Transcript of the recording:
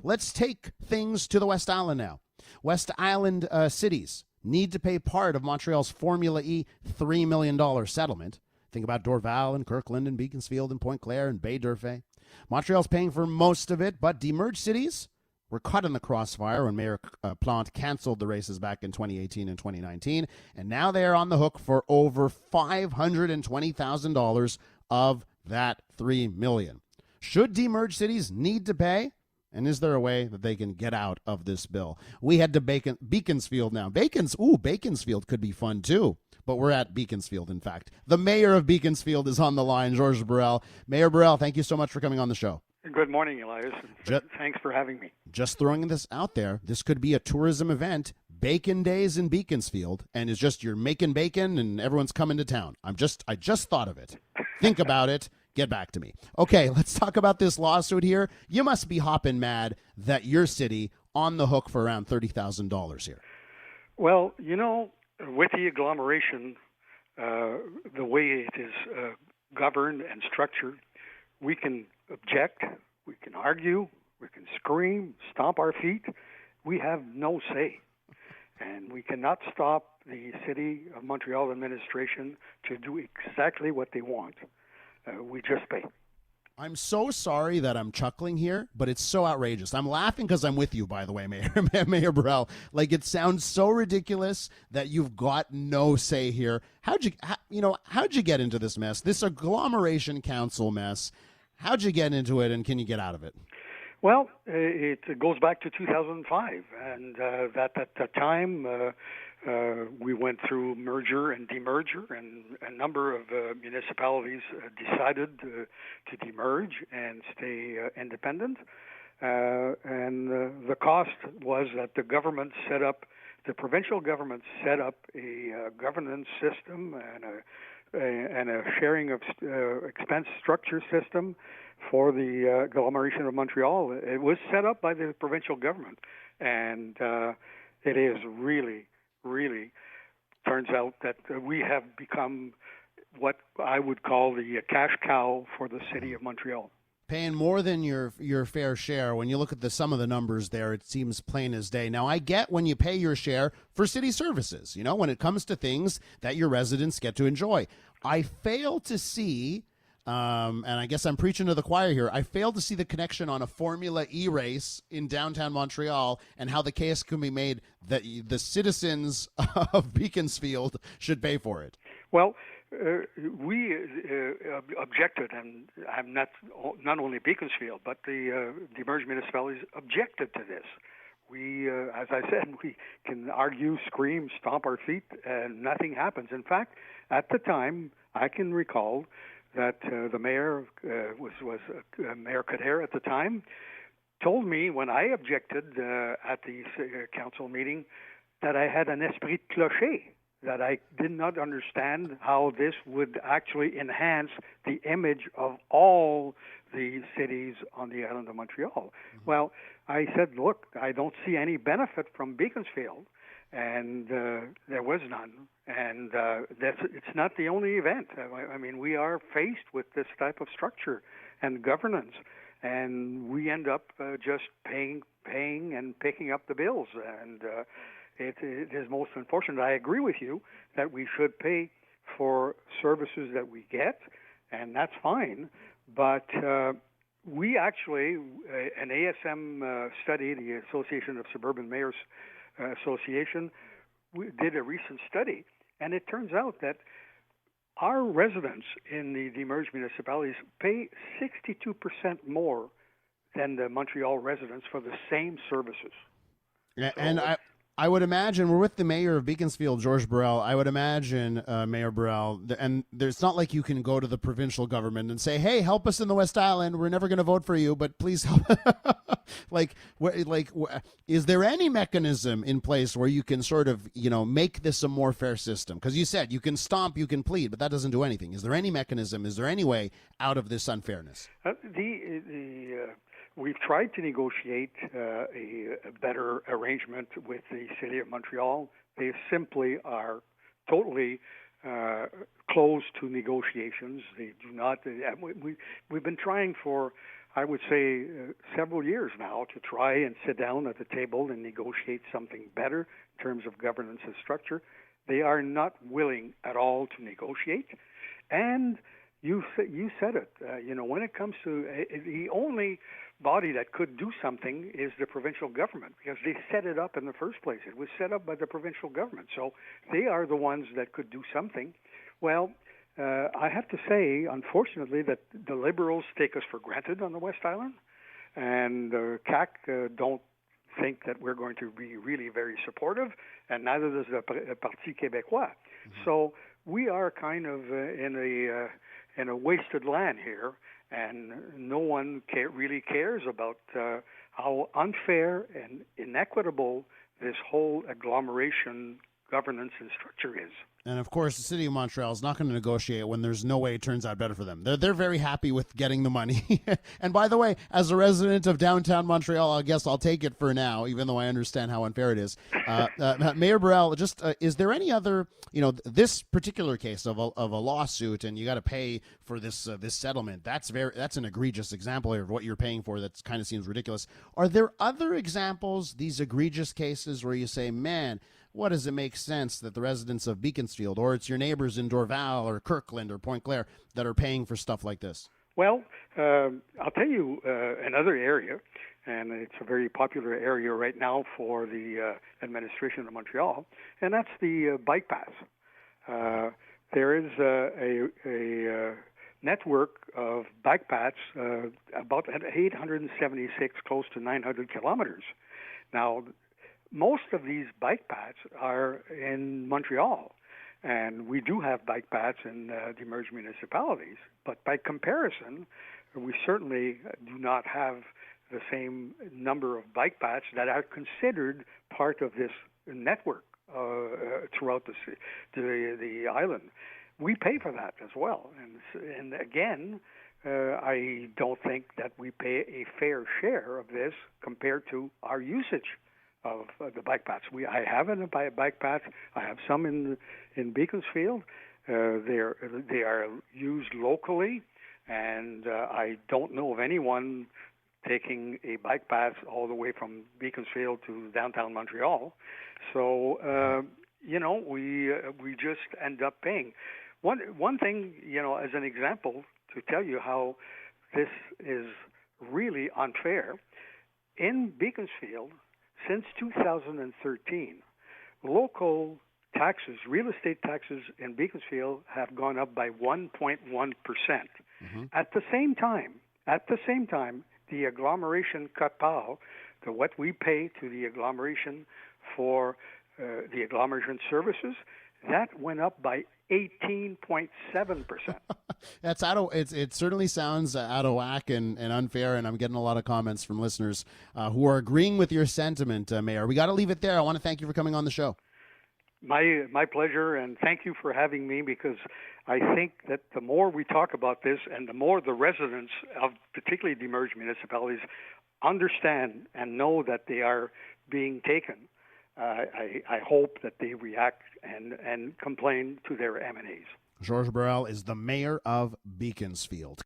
Let's take things to the West Island now. West Island cities need to pay part of Montreal's Formula E $3 million settlement. Think about Dorval and Kirkland and Beaconsfield and Pointe Claire and Bay d'Urfé. Montreal's paying for most of it, but demerged cities were caught in the crossfire when Mayor Plante canceled the races back in 2018 and 2019, and now they are on the hook for over $520,000 of that $3 million. Should demerged cities need to pay? And is there a way that they can get out of this bill? We head to Beaconsfield now. Beaconsfield could be fun too. But we're at Beaconsfield, in fact. The mayor of Beaconsfield is on the line, Georges Bourelle. Mayor Bourelle, thank you so much for coming on the show. Good morning, Elias. Thanks for having me. Just throwing this out there, this could be a tourism event, Bacon Days in Beaconsfield, and it's just you're making bacon and everyone's coming to town. I just thought of it. Think about it. Get back to me. Okay, let's talk about this lawsuit here. You must be hopping mad that your city on the hook for around $30,000 here. Well, with the agglomeration, the way it is governed and structured, we can object, we can argue, we can scream, stomp our feet. We have no say. And we cannot stop the City of Montreal administration to do exactly what they want. We just pay. I'm so sorry that I'm chuckling here, but it's so outrageous. I'm laughing because I'm with you, by the way, Mayor Bourelle. Like, it sounds so ridiculous that you've got no say here. How'd you get into this mess, this agglomeration council mess? How'd you get into it, and can you get out of it? Well, it goes back to 2005, and that at the time we went through merger and demerger, and a number of municipalities decided to demerge and stay independent. And the cost was that the provincial government set up a governance system and a sharing of expense structure system for the agglomeration of Montreal. It was set up by the provincial government, and it is really turns out that we have become what I would call the cash cow for the city of Montreal. Paying more than your fair share. When you look at some of the numbers there, it seems plain as day. Now, I get when you pay your share for city services, when it comes to things that your residents get to enjoy. I fail to see, and I guess I'm preaching to the choir here, I fail to see the connection on a Formula E race in downtown Montreal and how the case can be made that the citizens of Beaconsfield should pay for it. Well, we objected, and I'm not only Beaconsfield, but the demerged municipalities objected to this. We, as I said, we can argue, scream, stomp our feet, and nothing happens. In fact, at the time, I can recall that the mayor was Mayor Kader at the time, told me when I objected at the council meeting that I had an esprit de clocher, that I did not understand how this would actually enhance the image of all the cities on the island of Montreal. Mm-hmm. Well, I said, look, I don't see any benefit from Beaconsfield, and there was none. And it's not the only event. I mean, we are faced with this type of structure and governance, and we end up just paying and picking up the bills. And it is most unfortunate. I agree with you that we should pay for services that we get, and that's fine. But we actually, an ASM study, the Association of Suburban Mayors Association, we did a recent study, and it turns out that our residents in the demerged municipalities pay 62% more than the Montreal residents for the same services. Yeah, so, and I would imagine, we're with the mayor of Beaconsfield, Georges Bourelle. I would imagine, Mayor Bourelle, and it's not like you can go to the provincial government and say, hey, help us in the West Island. We're never going to vote for you, but please help. Is there any mechanism in place where you can sort of, make this a more fair system? Because you said you can stomp, you can plead, but that doesn't do anything. Is there any mechanism? Is there any way out of this unfairness? We've tried to negotiate a better arrangement with the City of Montreal. They simply are totally closed to negotiations. They do not. We've been trying for I would say, several years now to try and sit down at the table and negotiate something better in terms of governance and structure. They are not willing at all to negotiate. And you said it. When it comes to the only body that could do something is the provincial government, because they set it up in the first place. It was set up by the provincial government, so they are the ones that could do something. Well, I have to say, unfortunately, that the Liberals take us for granted on the West Island, and CAQ don't think that we're going to be really very supportive, and neither does the Parti Québécois. Mm-hmm. So we are kind of in a wasted land here, and no one really cares about how unfair and inequitable this whole agglomeration governance and structure is. And of course, the city of Montreal is not going to negotiate when there's no way it turns out better for them. They're very happy with getting the money. And by the way, as a resident of downtown Montreal, I guess I'll take it for now, even though I understand how unfair it is. Mayor Bourelle, just is there any other, this particular case of a lawsuit, and you got to pay for this settlement? That's an egregious example of what you're paying for. That kind of seems ridiculous. Are there other examples, these egregious cases, where you say, man, what does it make sense that the residents of Beaconsfield, or it's your neighbors in Dorval or Kirkland or Point Claire, that are paying for stuff like this? Well, I'll tell you another area, and it's a very popular area right now for the administration of Montreal, and that's the bike paths. There is a network of bike paths, about 876, close to 900 kilometers. Now, most of these bike paths are in Montreal, and we do have bike paths in the merged municipalities. But by comparison, we certainly do not have the same number of bike paths that are considered part of this network throughout the island. We pay for that as well, and again, I don't think that we pay a fair share of this compared to our usage of the bike paths. I have a bike path. I have some in Beaconsfield. They are used locally, and I don't know of anyone taking a bike path all the way from Beaconsfield to downtown Montreal. So we just end up paying. One thing, as an example to tell you how this is really unfair, in Beaconsfield, since 2013, local taxes, real estate taxes in Beaconsfield have gone up by 1.1%. Mm-hmm. At the same time, the agglomeration quote-part, what we pay to the agglomeration for the agglomeration services, that went up by 18.7%. That's it certainly sounds out of whack and unfair, and I'm getting a lot of comments from listeners who are agreeing with your sentiment, Mayor. We got to leave it there. I want to thank you for coming on the show. My pleasure, and thank you for having me, because I think that the more we talk about this and the more the residents of particularly the merged municipalities understand and know that they are being taken, I hope that they react and complain to their MNAs. Georges Bourelle is the mayor of Beaconsfield.